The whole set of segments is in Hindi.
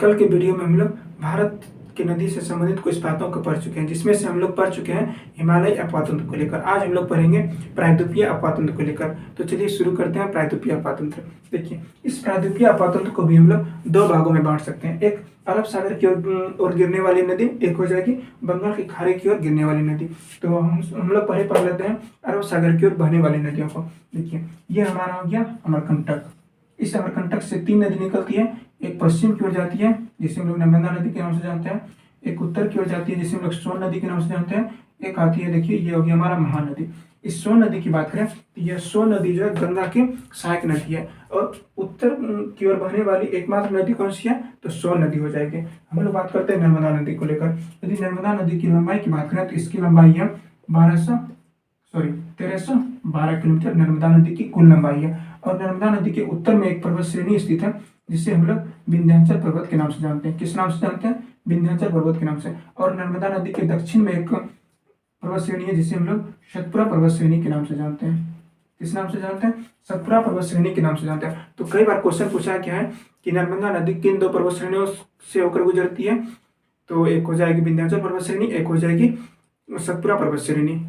कल के वीडियो में हम लोग भारत की नदी से संबंधित कुछ बातों को पढ़ चुके हैं, जिसमें से हम लोग पढ़ चुके हैं हिमालय अपवातंत्र को लेकर। आज हम लोग पढ़ेंगे प्रायद्वीपीय अपवातंत्र को लेकर। तो चलिए शुरू करते हैं प्रायद्वीपीय अपवातंत्र। देखिए, इस प्रायद्वीपीय अपवातंत्र को भी हम लोग दो भागों में बांट सकते हैं। एक अरब सागर की ओर गिरने वाली नदी, एक हो जाएगी बंगाल की खाड़ी की ओर गिरने वाली नदी। तो हम लोग पहले पढ़ लेते हैं अरब सागर की ओर बहने वाली नदियों को। देखिए, ये हमारा हो गया अमरकंटक। इस अमरकंटक से तीन नदी निकलती है। एक पश्चिम की ओर जाती है जिसे हम लोग नर्मदा नदी के नाम से जानते हैं, एक उत्तर की ओर जाती है जिसे हम लोग सोन नदी के नाम से जानते हैं, एक आती है, देखिए ये होगी हमारा महानदी। इस सोन नदी की बात करें तो यह सोन नदी जो है गंगा की सहायक नदी है, और उत्तर की ओर बहने वाली एकमात्र नदी कौन सी है, तो सोन नदी हो जाएगी। हम लोग बात करते हैं नर्मदा नदी को लेकर। यदि नर्मदा नदी की लंबाई की बात करें तो इसकी लंबाई है 1312 किलोमीटर नर्मदा नदी की कुल लंबाई है। और नर्मदा नदी के उत्तर में एक पर्वत श्रेणी स्थित है जिसे हम लोग विंध्याचल पर्वत के नाम से जानते हैं। किस नाम से जानते हैं? विंध्याचल पर्वत के नाम से। और नर्मदा नदी के दक्षिण में एक पर्वत श्रेणी है जिसे हम लोग सतपुड़ा पर्वत श्रेणी के नाम से जानते हैं। किस नाम से जानते हैं? सतपुड़ा पर्वत श्रेणी के नाम से जानते हैं। तो कई बार क्वेश्चन पूछा क्या है कि नर्मदा नदी किन दो पर्वत श्रेणियों से होकर गुजरती है, तो एक हो जाएगी विंध्याचल पर्वत श्रेणी, एक हो जाएगी सतपुड़ा पर्वत श्रेणी।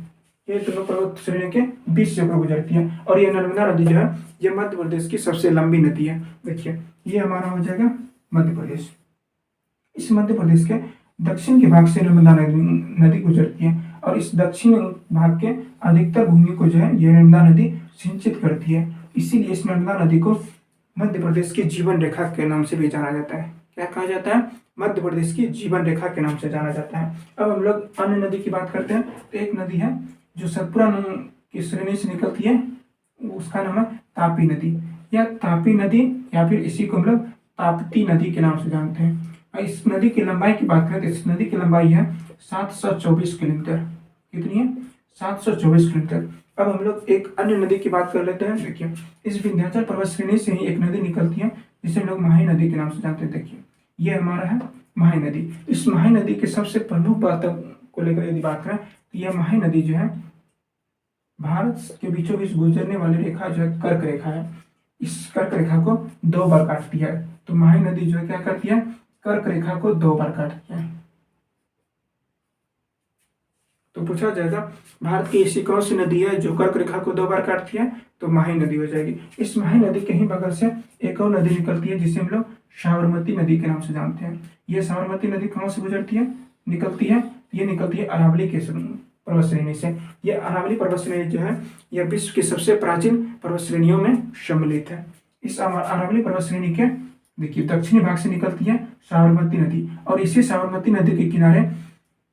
ये दोनों पर्वत श्रेणी के बीच से होकर गुजरती है। और ये नर्मदा नदी जो है ये मध्य प्रदेश की सबसे लंबी नदी है। देखिए, ये हमारा हो जाएगा मध्य प्रदेश। इस मध्य प्रदेश के दक्षिण के भाग से नर्मदा नदी गुजरती है, और इस दक्षिण भाग के अधिकतर भूमि को जो है ये नर्मदा नदी सिंचित करती है। इसीलिए इस नर्मदा नदी को मध्य प्रदेश की जीवन रेखा के नाम से भी जाना जाता है। क्या कहा जाता है? मध्य प्रदेश की जीवन रेखा के नाम से जाना जाता है। अब हम लोग अन्य नदी की बात करते हैं। तो एक नदी है जो सतपुड़ा की श्रेणी से निकलती है, उसका नाम है तापी नदी, या तापी नदी, या फिर इसी को हम लोग ताप्ती नदी के नाम से जानते हैं। इस नदी की लंबाई की बात करें तो इस नदी की लंबाई है 724 किलोमीटर। कितनी है? 724 किलोमीटर। अब हम लोग एक अन्य नदी की बात कर लेते हैं। देखिए, इस विंध्याचल पर्वत श्रेणी से ही एक नदी निकलती है जिसे हम लोग माही नदी के नाम से जानते हैं। देखिए, ये हमारा है माही नदी। इस माही नदी के सबसे प्रमुख बातों को लेकर यदि बात करें तो यह माही नदी जो है भारत के बीचों बीच गुजरने वाली रेखा जो है कर्क रेखा है। इस कर्क रेखा को दो बार काटती है। तो माही नदी जो है क्या करती है? कर्क रेखा को दो बार काटती है। तो पूछा जाएगा भारत की ऐसी कौन सी नदी है जो कर्क रेखा को दो बार काटती है, तो माही नदी हो जाएगी। इस माही नदी के ही बगल से एक और नदी निकलती है जिसे हम लोग साबरमती नदी के नाम से जानते हैं। ये साबरमती नदी कहाँ से गुजरती है, निकलती है? ये निकलती है अरावली के पर्वत श्रेणी से। यह अरावली पर्वत श्रेणी जो है यह विश्व की सबसे प्राचीन पर्वत श्रेणियों में सम्मिलित है। इस अरावली पर्वत श्रेणी के देखिए दक्षिणी भाग से निकलती है साबरमती नदी, और इसी साबरमती नदी के किनारे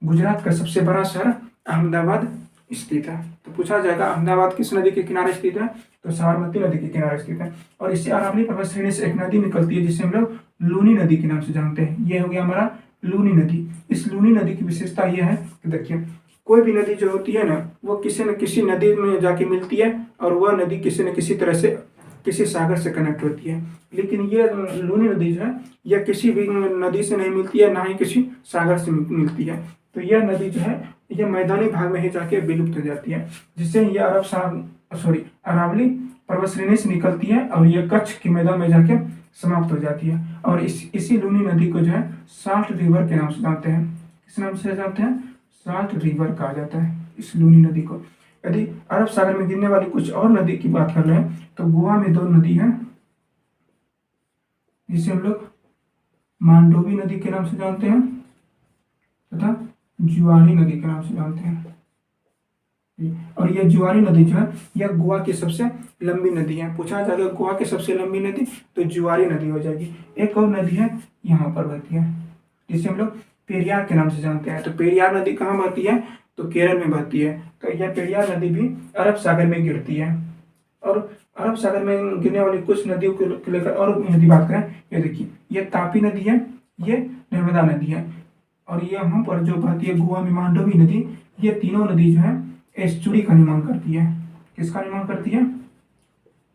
गुजरात का सबसे बड़ा शहर अहमदाबाद स्थित है। तो पूछा जाएगा अहमदाबाद किस नदी के किनारे स्थित है, तो साबरमती नदी के किनारे स्थित है। और इसी अरावली पर्वत श्रेणी से एक नदी निकलती है जिसे हम लोग लूनी नदी के नाम से जानते हैं। ये हो गया हमारा लूनी नदी। इस लूनी नदी की विशेषता यह है कि देखिए, कोई भी नदी जो होती है ना वो किसी न किसी नदी में जाके मिलती है, और वह नदी किसी न किसी तरह से किसी सागर से कनेक्ट होती है। लेकिन ये लूनी नदी जो है यह किसी भी नदी से नहीं मिलती है, ना ही किसी सागर से मिलती है। तो यह नदी जो है यह मैदानी भाग में ही जाके विलुप्त हो जाती है, जिससे यह अरावली पर्वत श्रेणी से निकलती है और यह कच्छ के मैदान में जाके समाप्त हो जाती है। और इसी लूनी नदी को जो है साल्ट रिवर के नाम से जानते हैं। किस नाम से जानते हैं? साल्ट रिवर कहा जाता है इस लूनी नदी को। यदि अरब सागर में गिरने वाली कुछ और नदी की बात कर रहे हैं तो गोवा में दो नदी है जिसे हम लोग मांडोवी नदी के नाम से जानते हैं तथा जुआरी नदी के नाम से जानते हैं। और यह जुआरी नदी जो है यह गोवा की सबसे लंबी नदी है। पूछा जाएगा गोवा की सबसे लंबी नदी, तो जुआरी नदी हो जाएगी। एक और नदी है यहाँ पर बहती है जिसे हम लोग पेरियार के नाम से जानते हैं। तो पेरियार नदी कहाँ बहती है, तो केरल में बहती है। तो यह पेरियार नदी भी अरब सागर में गिरती है। और अरब सागर में गिरने वाली कुछ नदियों को लेकर और नदी बात करें, ये देखिए, ये तापी नदी है, ये नर्मदा नदी है, और ये यहाँ पर जो बहती है गोवा में मांडोवी नदी। ये तीनों नदी जो है एस्चुरी का निर्माण करती है। किसका निर्माण करती है?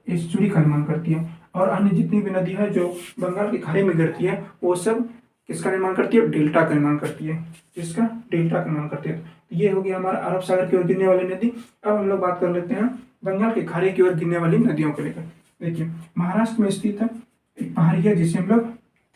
एस्चुरी का निर्माण करती है। और अन्य जितनी भी नदी है जो बंगाल की खाड़ी में गिरती है वो सब किसका निर्माण करती है? डेल्टा का निर्माण करती है। किसका? डेल्टा का निर्माण करती है। तो ये हो गया हमारा अरब सागर की ओर गिरने वाली नदी। अब हम लोग बात कर लेते हैं बंगाल की खाड़ी की ओर गिरने वाली नदियों को लेकर। देखिए, महाराष्ट्र में स्थित है एक पहाड़ी है जिसे हम लोग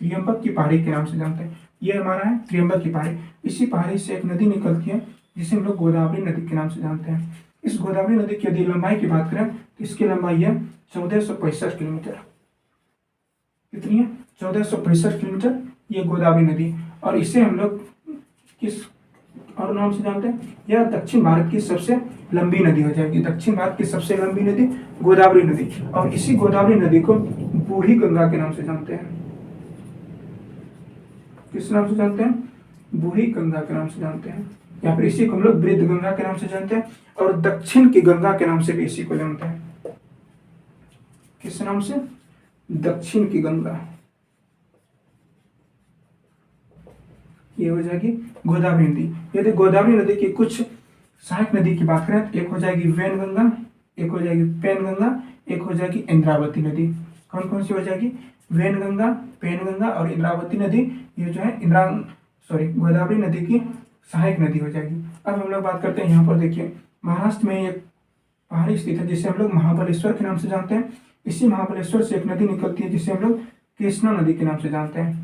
त्रियंबक की पहाड़ी के नाम से जानते हैं। ये हमारा है त्रियंबक की पहाड़ी। इसी पहाड़ी से एक नदी निकलती है जिसे हम लोग गोदावरी नदी के नाम से जानते हैं। इस गोदावरी नदी की यदि लंबाई की बात करें तो इसकी लंबाई है 1465 किलोमीटर। कितनी है? 1465 किलोमीटर ये गोदावरी नदी। और इसे हम लोग किस और नाम से जानते हैं? यह दक्षिण भारत की सबसे लंबी नदी हो जाएगी। दक्षिण भारत की सबसे लंबी नदी गोदावरी नदी। और इसी गोदावरी नदी को बूढ़ी गंगा के नाम से जानते हैं। किस नाम से जानते हैं? बूढ़ी गंगा के नाम से जानते हैं। या फिर इसी को हम लोग वृद्ध गंगा के नाम से जानते हैं। और दक्षिण की गंगा के नाम से भी इसी को जानते हैं। किस नाम से? दक्षिण की गंगा। ये हो जाएगी गोदावरी नदी। यदि गोदावरी नदी की कुछ सहायक नदी की बात करें तो एक हो जाएगी वैनगंगा, एक हो जाएगी पेनगंगा, एक हो जाएगी इंद्रावती नदी। कौन कौन सी हो जाएगी? वैनगंगा, पेनगंगा और इंद्रावती नदी। ये जो है गोदावरी नदी की सहायक नदी हो जाएगी। अब हम लोग बात करते हैं, यहाँ पर देखिए महाराष्ट्र में एक पहाड़ी स्थित है जिसे हम लोग महाबलेश्वर के नाम से जानते हैं। इसी महाबलेश्वर से एक नदी निकलती है जिसे हम लोग कृष्णा नदी के नाम से जानते हैं।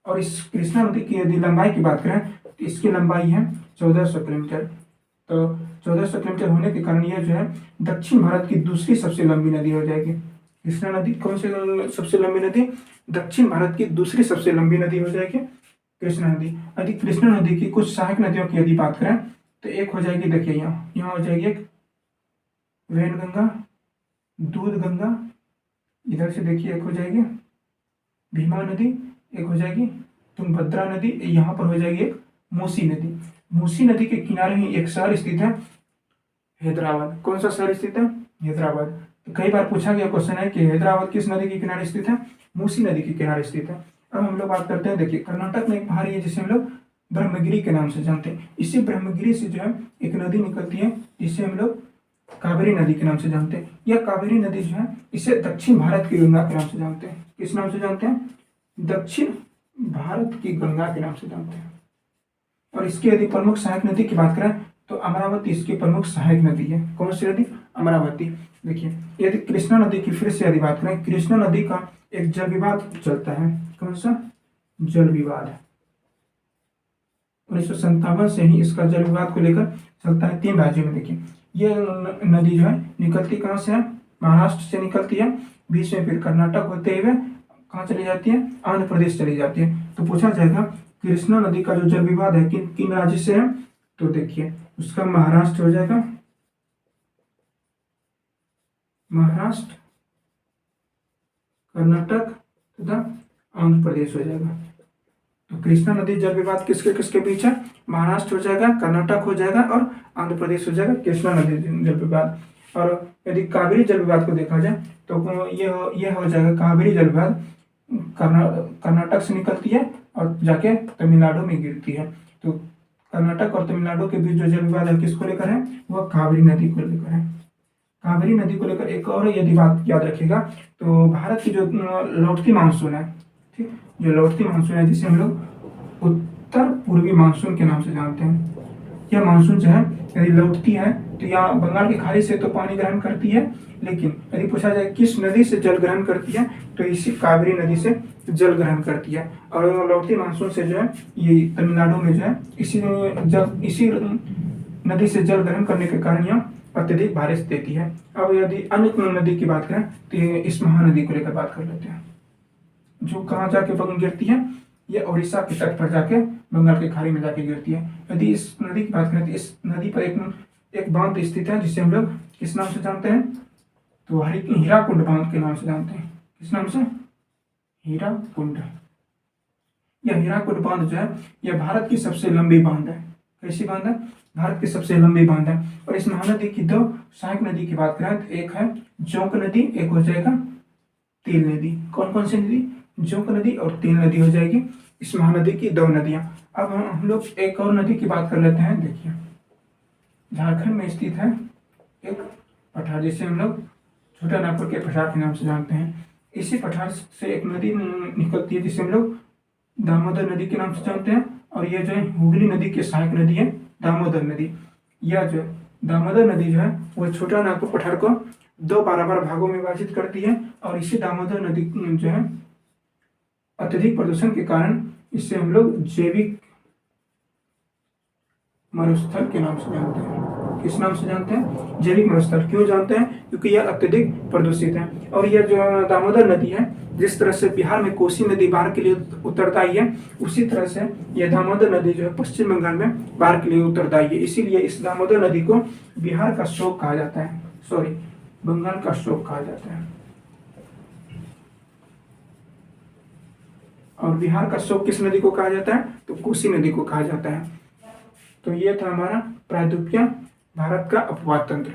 और इस कृष्णा नदी की यदि लंबाई की बात करें तो इसकी लंबाई है 1400 किलोमीटर। तो 1400 किलोमीटर होने के कारण यह जो है दक्षिण भारत की दूसरी सबसे लंबी नदी हो जाएगी। कृष्णा नदी कौन सी सबसे लंबी नदी? दक्षिण भारत की दूसरी सबसे लंबी नदी हो जाएगी कृष्णा नदी। यदि कृष्णा नदी की कुछ सहायक नदियों की यदि बात करें तो एक हो जाएगी, देखिए यहाँ हो जाएगी एक वैनगंगा, दूध गंगा, इधर से देखिए एक हो जाएगी भीमा नदी, एक हो जाएगी तुंगभद्रा नदी, यहाँ पर हो जाएगी एक मूसी नदी। मूसी नदी के किनारे ही एक शहर स्थित है हैदराबाद। कौन सा शहर स्थित है? हैदराबाद। तो कई बार पूछा गया क्वेश्चन है कि हैदराबाद किस नदी के किनारे स्थित है? मूसी नदी के किनारे स्थित है। अब हम लोग बात करते हैं, देखिए कर्नाटक में एक पहाड़ी है जिसे हम लोग ब्रह्मगिरी के नाम से जानते हैं। इसी ब्रह्मगिरी से जो है एक नदी निकलती है जिसे हम लोग कावेरी नदी के नाम से जानते हैं। यह कावेरी नदी जो है इसे दक्षिण भारत की गंगा के नाम से जानते हैं। किस नाम से जानते हैं? दक्षिण भारत की गंगा के नाम से जानते हैं। और इसकी यदि प्रमुख सहायक नदी की बात करें तो अमरावती इसकी प्रमुख सहायक नदी है। कौन सी नदी? अमरावती। देखिए यदि कृष्णा नदी की फिर से यदि बात करें, कृष्णा नदी का एक जल विवाद चलता है। कौन सा? जल विवाद। 1957 से ही इसका जल विवाद को लेकर चलता है 3 राज्यों में। देखिए ये नदी जो है निकलती कहाँ से है? महाराष्ट्र से निकलती है, बीच में फिर कर्नाटक होते हुए कहाँ चली जाती है? आंध्र प्रदेश चली जाती है। तो पूछा जाएगा कृष्णा नदी का जो जल विवाद है किन किन राज्य से है? तो देखिए उसका महाराष्ट्र हो जाएगा, महाराष्ट्र, कर्नाटक तथा आंध्र प्रदेश हो जाएगा। तो कृष्णा नदी जल विवाद किसके किसके बीच है? महाराष्ट्र हो जाएगा, कर्नाटक हो जाएगा और आंध्र प्रदेश हो जाएगा कृष्णा नदी जल विवाद। और यदि कावेरी जल विवाद को देखा जाए तो यह हो जाएगा कावेरी जल विवाद कर्नाटक से निकलती है और जाके तमिलनाडु में गिरती है। तो कर्नाटक और तमिलनाडु के बीच जो जल विवाद है किसको लेकर है? वह कावेरी नदी को लेकर है। कावेरी नदी को लेकर एक और यदि बात याद रखिएगा तो भारत की जो लौटती मानसून है, ठीक, जो लौटती मानसून है जिसे हम लोग उत्तर पूर्वी मानसून के नाम से जानते हैं। यह मानसून जो है यदि लौटती है तो यहाँ बंगाल की खाड़ी से तो पानी ग्रहण करती है, लेकिन यदि पूछा जाए किस नदी से जल ग्रहण करती है तो इसी कावेरी नदी से जल ग्रहण करती है। और लौटती मानसून से जो है ये तमिलनाडु में जो है इसी नदी से जल ग्रहण करने के कारण यह अत्यधिक बारिश देती है। अब यदि अन्य नदी की बात करें तो इस महानदी को लेकर बात कर लेते हैं, जो कहाँ जाके गिरती है? ये उड़ीसा के तट पर जाके बंगाल की खाड़ी में जाके गिरती है। यदि इस नदी की बात करें तो इस नदी पर एक बांध स्थित है जिसे हम लोग किस नाम से जानते हैं? तो हीराकुंड बांध के नाम से जानते हैं। किस नाम से? हीराकुंड। यह हीराकुंड बांध जो है यह भारत की सबसे लंबी बांध है। कैसी बांध है? भारत की सबसे लंबी बांध है। और इस महानदी की 2 सहायक नदी की बात करें तो एक है जोंक नदी, एक हो जाएगा तेल नदी। कौन कौन सी नदी? जोंक नदी और तेल नदी हो जाएगी इस महानदी की 2 नदियां। अब हम लोग एक और नदी की बात कर लेते हैं। देखिए झारखंड में स्थित है एक पठार जिसे हम लोग छोटा नागपुर के पठार के नाम से जानते हैं। इसी पठार से एक नदी निकलती है जिसे हम लोग दामोदर नदी के नाम से जानते हैं। और यह जो है हुगली नदी की सहायक नदी है दामोदर नदी। यह जो दामोदर नदी जो है वह छोटा नागपुर पठार को 2 बराबर भागों में विभाजित करती है। और इसी दामोदर नदी जो है अत्यधिक प्रदूषण के कारण इसे हम लोग जैविक मरुस्थल के नाम से जानते हैं। किस नाम से जानते हैं? जैविक मरुस्थल। क्यों जानते हैं? क्योंकि यह अत्यधिक प्रदूषित है। और यह जो दामोदर नदी है, जिस तरह से बिहार में कोसी नदी बाढ़ के लिए उत्तरदायी है, उसी तरह से यह दामोदर नदी जो है पश्चिम बंगाल में बाढ़ के लिए उत्तरदायी है। इसीलिए इस दामोदर नदी को बिहार का शोक कहा जाता है, सॉरी, बंगाल का शोक कहा जाता है। और बिहार का शोक किस नदी को कहा जाता है? तो कोसी नदी को कहा जाता है। तो ये था हमारा प्रायद्वीपीय भारत का अपवाद तंत्र।